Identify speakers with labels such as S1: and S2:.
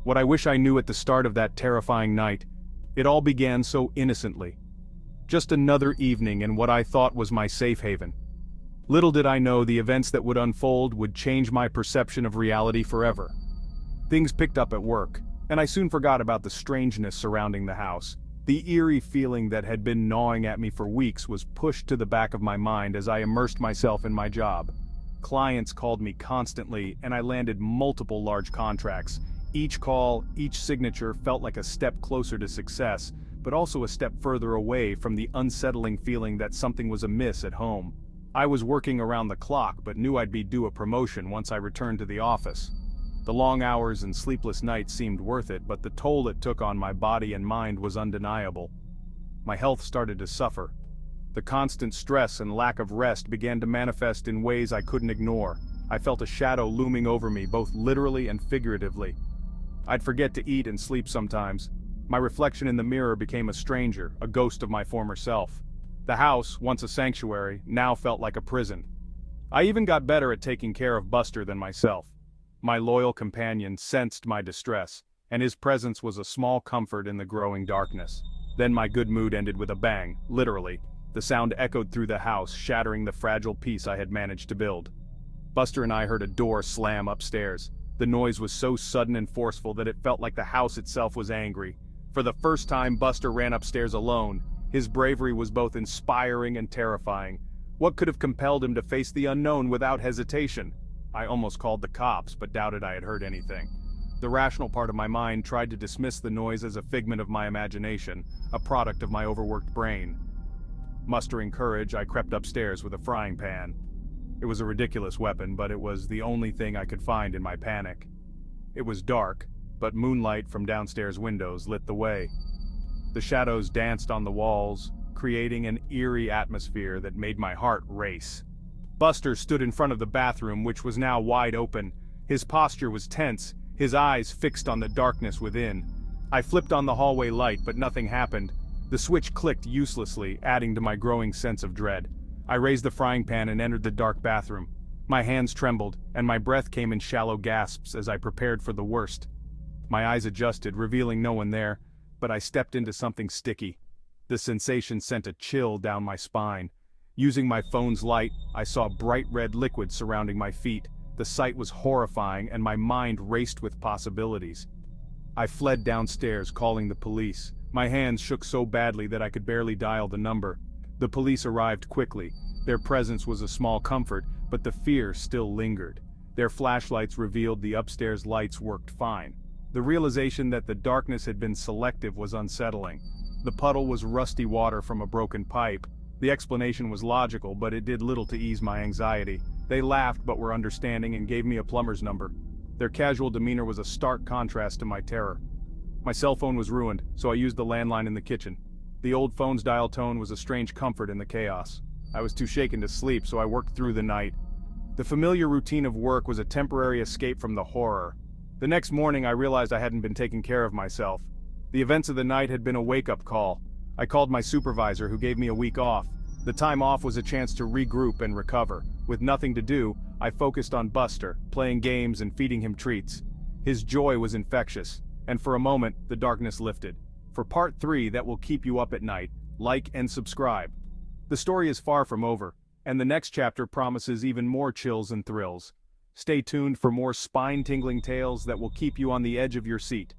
S1: What I wish I knew at the start of that terrifying night, it all began so innocently. Just another evening in what I thought was my safe haven. Little did I know the events that would unfold would change my perception of reality forever. Things picked up at work, and I soon forgot about the strangeness surrounding the house. The eerie feeling that had been gnawing at me for weeks was pushed to the back of my mind as I immersed myself in my job. Clients called me constantly, and I landed multiple large contracts. Each call, each signature felt like a step closer to success, but also a step further away from the unsettling feeling that something was amiss at home. I was working around the clock but knew I'd be due a promotion once I returned to the office. The long hours and sleepless nights seemed worth it, but the toll it took on my body and mind was undeniable. My health started to suffer. The constant stress and lack of rest began to manifest in ways I couldn't ignore. I felt a shadow looming over me, both literally and figuratively. I'd forget to eat and sleep sometimes. My reflection in the mirror became a stranger, a ghost of my former self. The house, once a sanctuary, now felt like a prison. I even got better at taking care of Buster than myself. My loyal companion sensed my distress, and his presence was a small comfort in the growing darkness. Then my good mood ended with a bang, literally. The sound echoed through the house, shattering the fragile peace I had managed to build. Buster and I heard a door slam upstairs. The noise was so sudden and forceful that it felt like the house itself was angry. For the first time, Buster ran upstairs alone. His bravery was both inspiring and terrifying. What could have compelled him to face the unknown without hesitation? I almost called the cops, but doubted I had heard anything. The rational part of my mind tried to dismiss the noise as a figment of my imagination, a product of my overworked brain. Mustering courage, I crept upstairs with a frying pan. It was a ridiculous weapon, but it was the only thing I could find in my panic. It was dark, but moonlight from downstairs windows lit the way. The shadows danced on the walls, creating an eerie atmosphere that made my heart race. Buster stood in front of the bathroom, which was now wide open. His posture was tense, his eyes fixed on the darkness within. I flipped on the hallway light, but nothing happened. The switch clicked uselessly, adding to my growing sense of dread. I raised the frying pan and entered the dark bathroom. My hands trembled, and my breath came in shallow gasps as I prepared for the worst. My eyes adjusted, revealing no one there, but I stepped into something sticky. The sensation sent a chill down my spine. Using my phone's light, I saw bright red liquid surrounding my feet. The sight was horrifying, and my mind raced with possibilities. I fled downstairs, calling the police. My hands shook so badly that I could barely dial the number. The police arrived quickly. Their presence was a small comfort, but the fear still lingered. Their flashlights revealed the upstairs lights worked fine. The realization that the darkness had been selective was unsettling. The puddle was rusty water from a broken pipe. The explanation was logical, but it did little to ease my anxiety. They laughed but were understanding and gave me a plumber's number. Their casual demeanor was a stark contrast to my terror. My cell phone was ruined, so I used the landline in the kitchen. The old phone's dial tone was a strange comfort in the chaos. I was too shaken to sleep, so I worked through the night. The familiar routine of work was a temporary escape from the horror. The next morning I realized I hadn't been taking care of myself. The events of the night had been a wake-up call. I called my supervisor, who gave me a week off. The time off was a chance to regroup and recover. With nothing to do, I focused on Buster, playing games and feeding him treats. His joy was infectious, and for a moment, the darkness lifted. For part 3 that will keep you up at night, like and subscribe. The story is far from over, and the next chapter promises even more chills and thrills. Stay tuned for more spine-tingling tales that will keep you on the edge of your seat.